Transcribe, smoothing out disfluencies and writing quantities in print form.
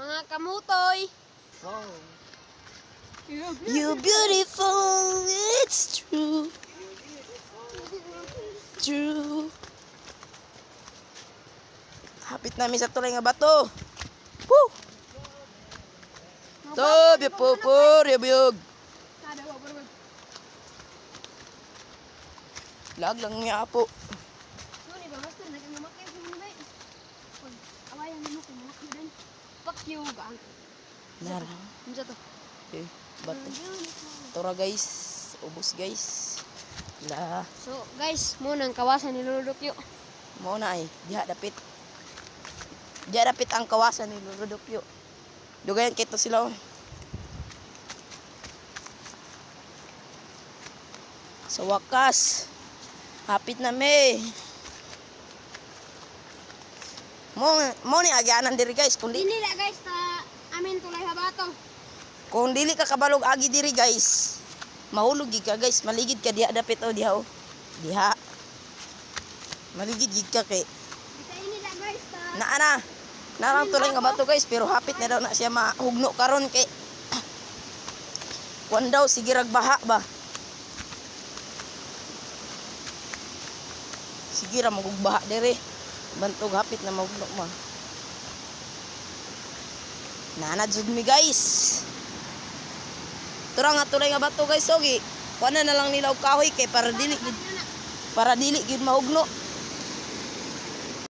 Mga kamutoy. Oh. You beautiful, it's true. True. Hapit namin sa tulay nga bato. Woo! To, bipupur, yabiyog. Lag lang niya po. Sorry ba, master, nagmamakay ko muna ba? Pag awayan mo ko, mga din. Fuck you, gang. Nara. Ano to? Okay, bato. Tora guys, ubos guys. La, So, guys, muna ang kawasan ni Luludokyo. mo na ay, diha dapit. Diha dapit ang kawasan ni Luludokyo. Dugayan kito sila. Oh. Sa wakas, hapit na may. Mo ni agyanan diri guys, kundi Dili na guys, ta amin tulay habato. kung dili ka kabalog agi diri guys, mahulog gid ka guys, maligid ka diha dapit o diha o. Diha. Maligid gid ka kay Bisa ini na guys, ta. naa narang tulay nga bato guys, pero hapit na daw na siya mahugno karon kay kuan daw sige ragbaha ba. Sige ra magugbaha diri. Bantog hapit na mahugno ma. Nanad jud mi guys. Tura nga tulay nga bato guys, ogi. Kuan na lang nila og kahoy kay para dili gid mahugno.